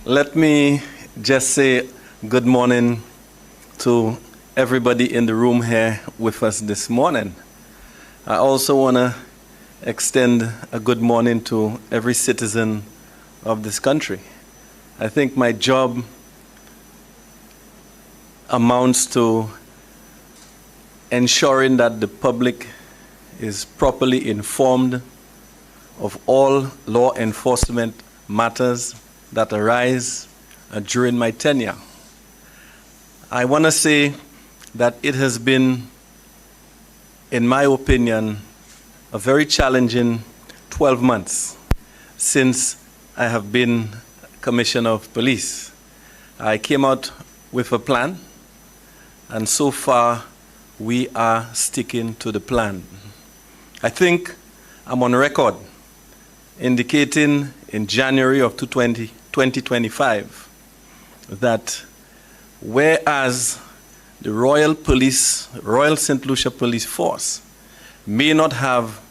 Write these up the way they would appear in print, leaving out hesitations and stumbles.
Let me just say good morning to everybody in the room here with us this morning. I also want to extend a good morning to every citizen of this country. I think my job amounts to ensuring that the public is properly informed of all law enforcement matters that arise during my tenure. I want to say that it has been, in my opinion, a very challenging 12 months since I have been Commissioner of Police. I came out with a plan, and so far we are sticking to the plan. I think I'm on record indicating in January of 2025 that whereas the Royal St. Lucia Police Force may not have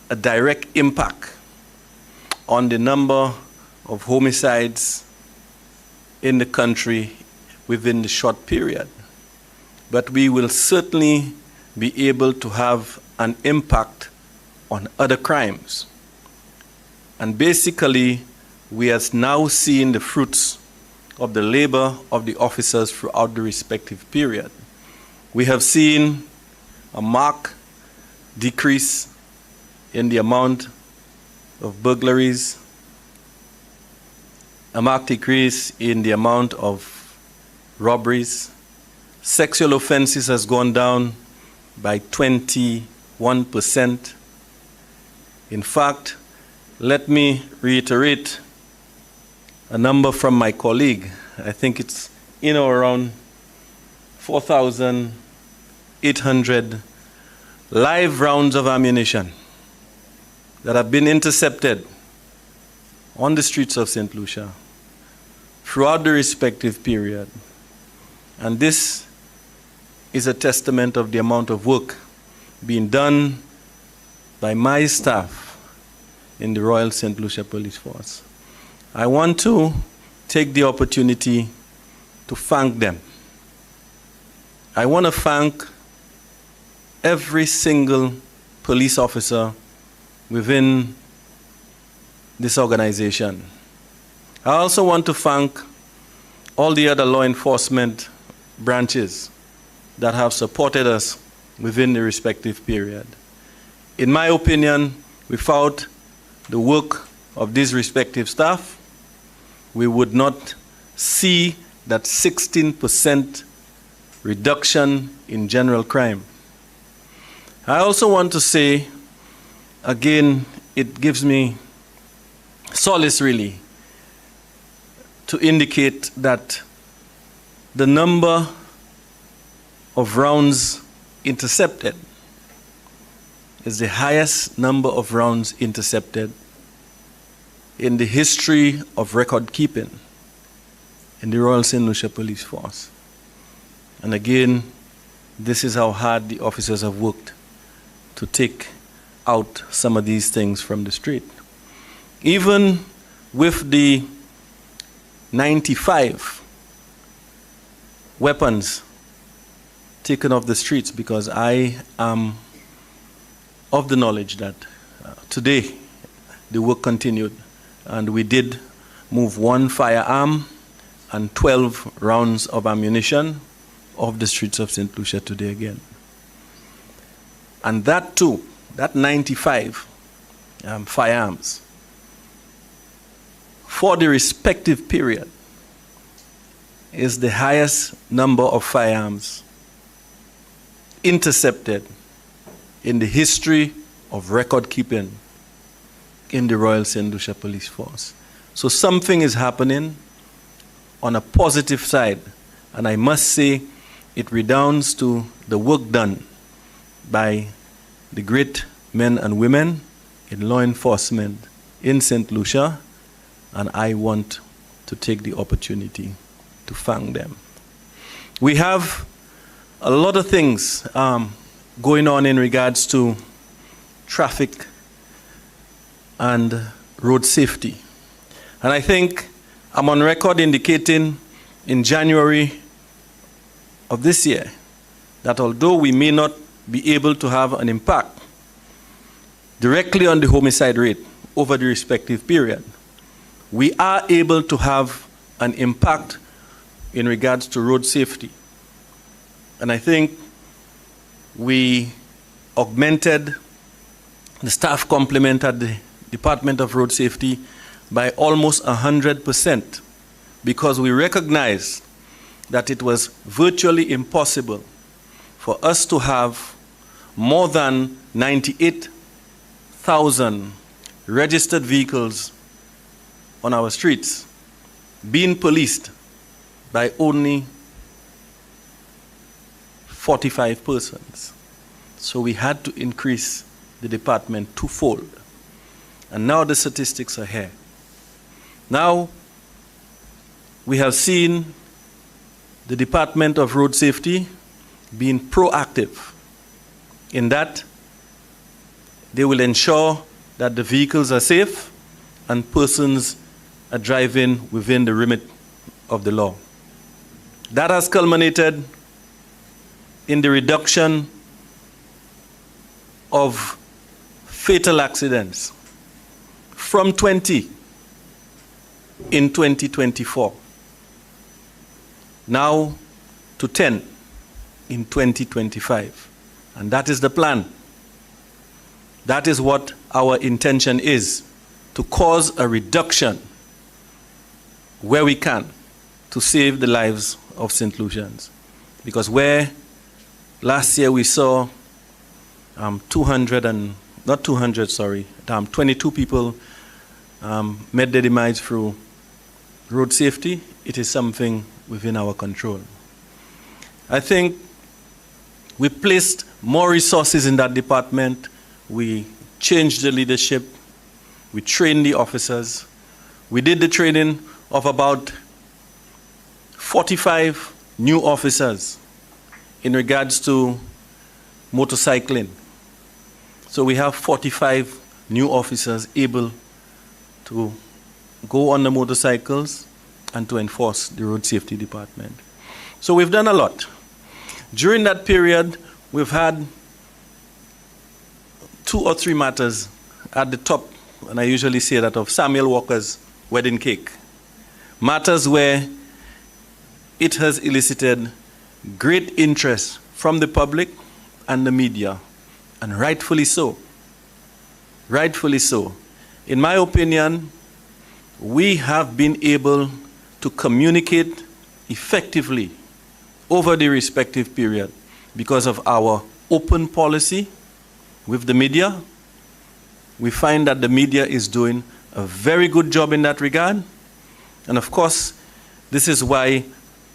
a direct impact on the number of homicides in the country within the short period, but we will certainly be able to have an impact on other crimes. And basically, we are now seeing the fruits of the labor of the officers throughout the respective period. We have seen a marked decrease in the amount of burglaries, a marked decrease in the amount of robberies. Sexual offenses has gone down by 21%. In fact, let me reiterate a number from my colleague. I think it's around 4,800 live rounds of ammunition that have been intercepted on the streets of St. Lucia throughout the respective period. And this is a testament of the amount of work being done by my staff in the Royal St. Lucia Police Force. I want to take the opportunity to thank them. I want to thank every single police officer within this organization. I also want to thank all the other law enforcement branches that have supported us within the respective period. In my opinion, without the work of these respective staff, we would not see that 16% reduction in general crime. I also want to say, again, it gives me solace really to indicate that the number of rounds intercepted is the highest number of rounds intercepted in the history of record keeping in the Royal St. Lucia Police Force. And again, this is how hard the officers have worked to take out some of these things from the street. Even with the 95 weapons taken off the streets, because I am of the knowledge that today the work continued, and we did move 1 firearm and 12 rounds of ammunition off the streets of St. Lucia today again. And that too, that 95 firearms, for the respective period, is the highest number of firearms intercepted in the history of record keeping in the Royal St. Lucia Police Force. So something is happening on a positive side, and I must say it redounds to the work done by the great men and women in law enforcement in St. Lucia, and I want to take the opportunity to thank them. We have a lot of things going on in regards to traffic and road safety. And I think I'm on record indicating in January of this year that although we may not be able to have an impact directly on the homicide rate over the respective period, we are able to have an impact in regards to road safety. And I think we augmented the staff complement at the Department of Road Safety by almost 100%, because we recognized that it was virtually impossible for us to have more than 98,000 registered vehicles on our streets being policed by only 45 persons. So we had to increase the department twofold. And now the statistics are here. Now we have seen the Department of Road Safety being proactive in that they will ensure that the vehicles are safe and persons are driving within the remit of the law. That has culminated in the reduction of fatal accidents from 20 in 2024 now to 10 in 2025. And that is the plan. That is what our intention is, to cause a reduction where we can to save the lives of St. Lucians. Because where last year we saw 22 people met their demise through road safety, it is something within our control. I think we placed more resources in that department. We changed the leadership. We trained the officers. We did the training of about 45 new officers in regards to motorcycling. So we have 45 new officers able to go on the motorcycles and to enforce the road safety department. So we've done a lot. During that period, we've had 2 or 3 matters at the top, and I usually say that, of Samuel Walker's wedding cake. Matters where it has elicited great interest from the public and the media, and rightfully so. Rightfully so. In my opinion, we have been able to communicate effectively over the respective period because of our open policy with the media. We find that the media is doing a very good job in that regard. And of course, this is why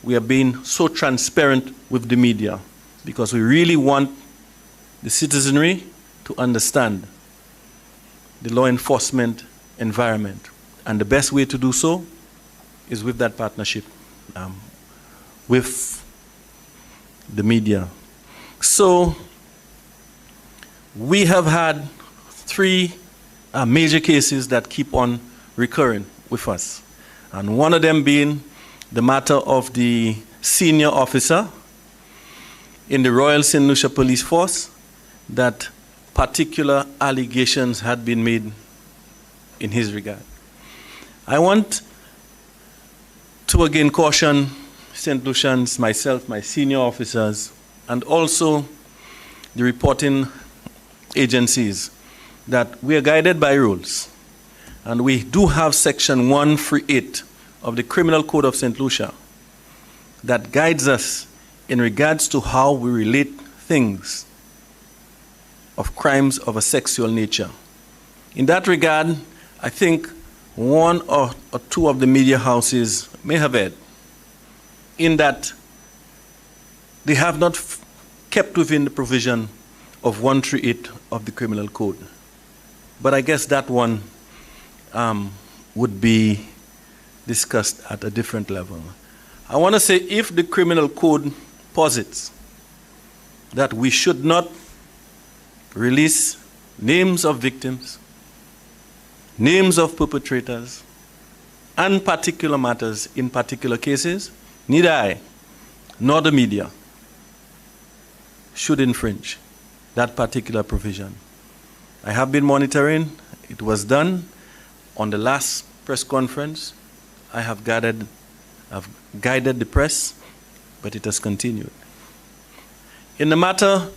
we are being so transparent with the media, because we really want the citizenry to understand the law enforcement environment. And the best way to do so is with that partnership with the media. So we have had 3 major cases that keep on recurring with us. And one of them being the matter of the senior officer in the Royal St. Lucia Police Force, that particular allegations had been made in his regard. I want to again caution St. Lucians, myself, my senior officers, and also the reporting agencies, that we are guided by rules. And we do have Section 138 of the Criminal Code of St. Lucia that guides us in regards to how we relate things of crimes of a sexual nature. In that regard, I think 1 or 2 of the media houses may have erred in that they have not kept within the provision of 138 of the Criminal Code. But I guess that one would be discussed at a different level. I want to say, if the Criminal Code posits that we should not release names of victims, names of perpetrators, and particular matters in particular cases, neither I nor the media should infringe that particular provision. I have been monitoring. It was done on the last press conference. I have guided the press, but it has continued. In the matter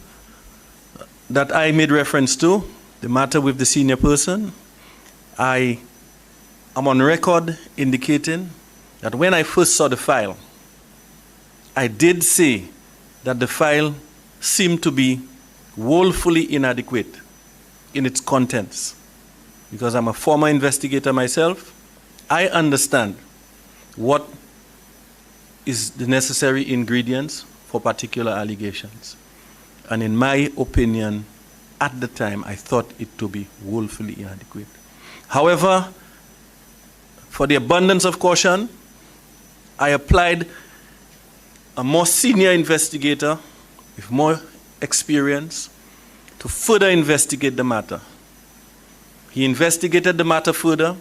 that I made reference to, the matter with the senior person, I am on record indicating that when I first saw the file, I did say that the file seemed to be woefully inadequate in its contents. Because I'm a former investigator myself, I understand what is the necessary ingredients for particular allegations. And in my opinion, at the time, I thought it to be woefully inadequate. However, for the abundance of caution, I applied a more senior investigator with more experience to further investigate the matter. He investigated the matter further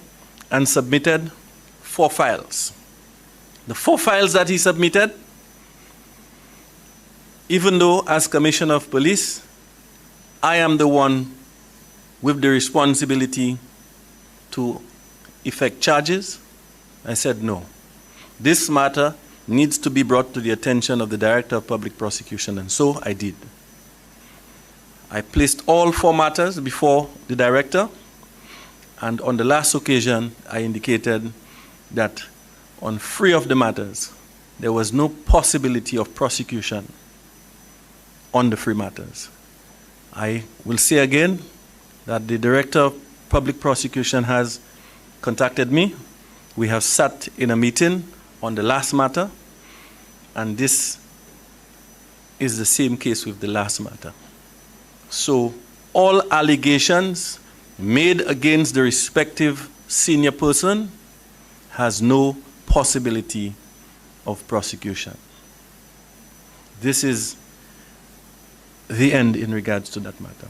and submitted 4 files. The 4 files that he submitted, even though as Commissioner of Police, I am the one with the responsibility to effect charges, I said no. This matter needs to be brought to the attention of the Director of Public Prosecution, and so I did. I placed all 4 matters before the Director, and on the last occasion, I indicated that on 3 of the matters, there was no possibility of prosecution on the 3 matters. I will say again that the Director of Public Prosecution has contacted me. We have sat in a meeting on the last matter, and this is the same case with the last matter. So all allegations made against the respective senior person has no possibility of prosecution. This is the end in regards to that matter.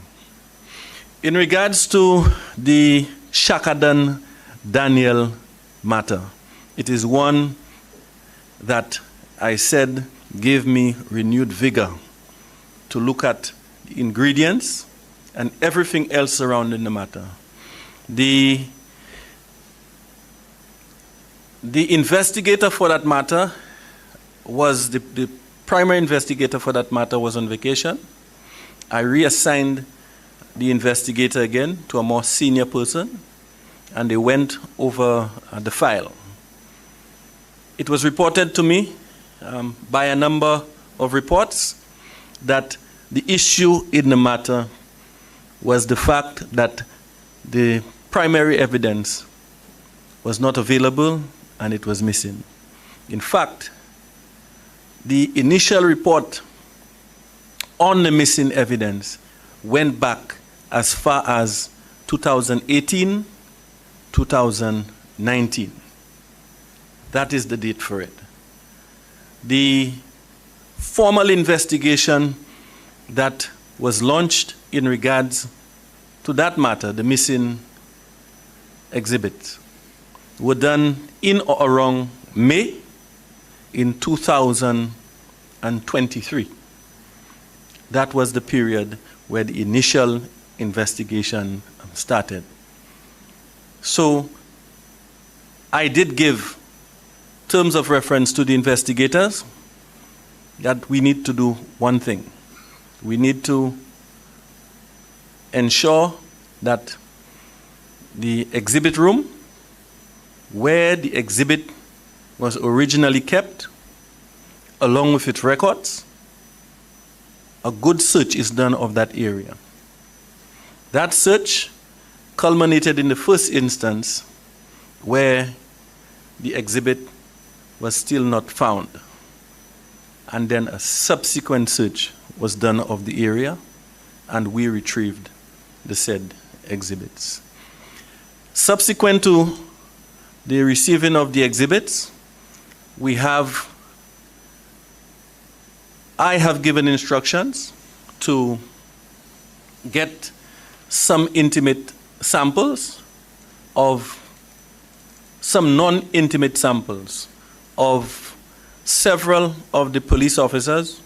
In regards to the Shakadan Daniel matter, it is one that I said gave me renewed vigor to look at the ingredients and everything else surrounding the matter. The investigator for that matter was, the primary investigator for that matter was on vacation. I reassigned the investigator again to a more senior person, and they went over the file. It was reported to me by a number of reports that the issue in the matter was the fact that the primary evidence was not available and it was missing. In fact, the initial report on the missing evidence went back as far as 2018, 2019. That is the date for it. The formal investigation that was launched in regards to that matter, the missing exhibits, were done in or around May in 2023. That was the period where the initial investigation started. So I did give terms of reference to the investigators that we need to do one thing. We need to ensure that the exhibit room, where the exhibit was originally kept, along with its records, a good search is done of that area. That search culminated in the first instance where the exhibit was still not found. And then a subsequent search was done of the area, and we retrieved the said exhibits. Subsequent to the receiving of the exhibits, I have given instructions to get some intimate samples of some non-intimate samples of several of the police officers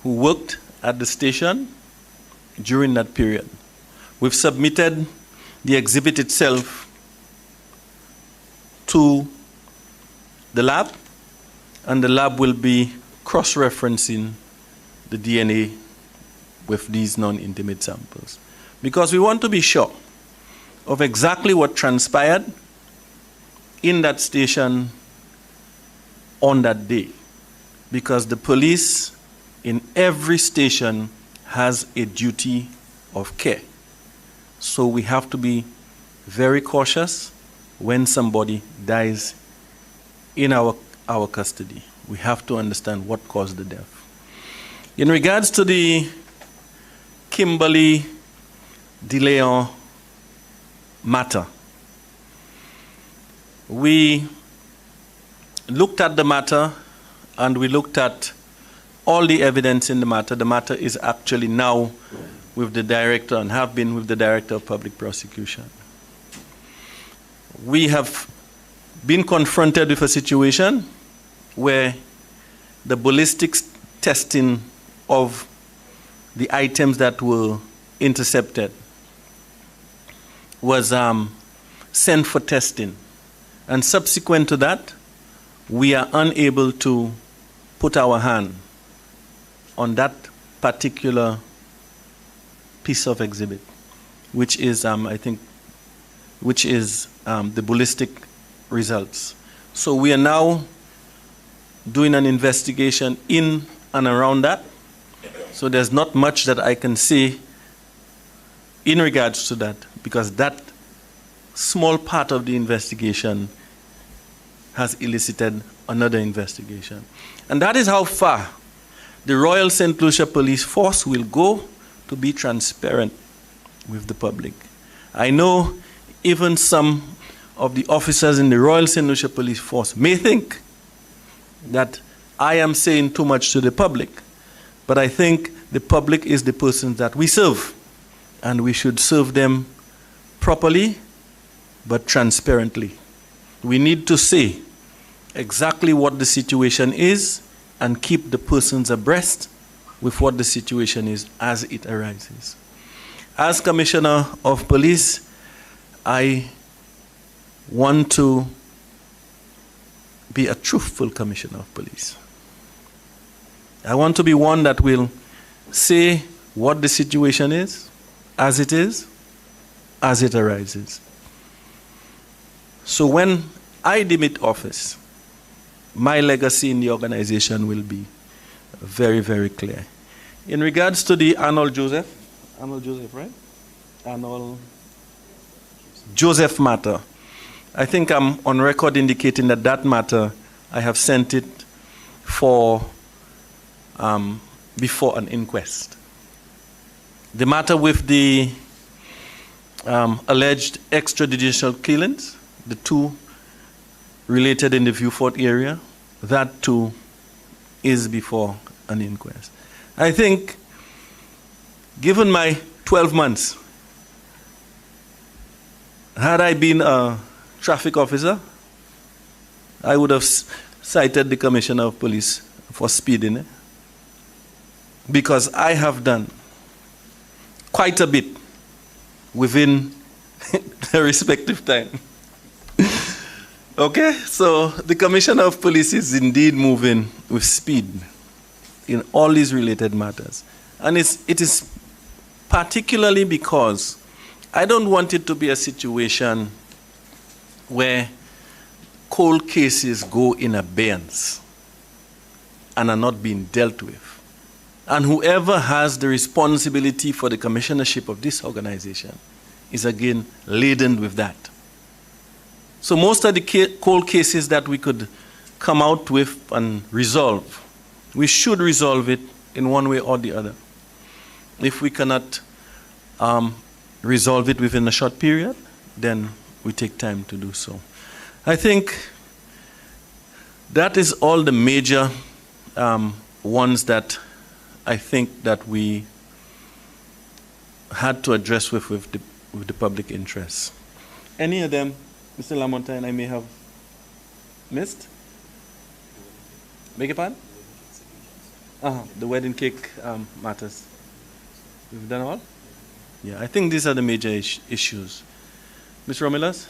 who worked at the station during that period. We've submitted the exhibit itself to the lab, and the lab will be cross-referencing the DNA with these non-intimate samples. Because we want to be sure of exactly what transpired in that station on that day. Because the police in every station has a duty of care. So we have to be very cautious when somebody dies in our custody. We have to understand what caused the death. In regards to the Kimberly DeLeon matter, we looked at the matter and we looked at all the evidence in the matter. The matter is actually now with the director and have been with the director of public prosecution. We have been confronted with a situation where the ballistics testing of the items that were intercepted was sent for testing. And subsequent to that, we are unable to put our hand on that particular piece of exhibit, which is, I think, the ballistic results. So we are now doing an investigation in and around that. So there's not much that I can say in regards to that, because that small part of the investigation has elicited another investigation. And that is how far the Royal St. Lucia Police Force will go to be transparent with the public. I know even some of the officers in the Royal St. Lucia Police Force may think that I am saying too much to the public, but I think the public is the persons that we serve, and we should serve them properly but transparently. We need to say exactly what the situation is and keep the persons abreast with what the situation is as it arises. As Commissioner of Police, I want to be a truthful Commissioner of Police. I want to be one that will say what the situation is, as it arises. So when I demit office, my legacy in the organization will be very, very clear. In regards to the Arnold Joseph, right? Arnold Joseph matter, I think I'm on record indicating that that matter, I have sent it for before an inquest. The matter with the alleged extrajudicial killings, the two related in the Vieux-Fort area, that too is before an inquest. I think, given my 12 months, had I been a traffic officer, I would have cited the Commissioner of Police for speeding, because I have done quite a bit within the respective time. Okay, so the Commissioner of Police is indeed moving with speed in all these related matters. And it is particularly because I don't want it to be a situation where cold cases go in abeyance and are not being dealt with. And whoever has the responsibility for the commissionership of this organization is again laden with that. So most of the cold cases that we could come out with and resolve, we should resolve it in one way or the other. If we cannot resolve it within a short period, then we take time to do so. I think that is all the major ones that I think that we had to address with the public interest. Any of them, Mr. Lamontagne, I may have missed? Beg your pardon? The wedding cake matters. We've done all? Yeah, I think these are the major issues. Ms. Romulus?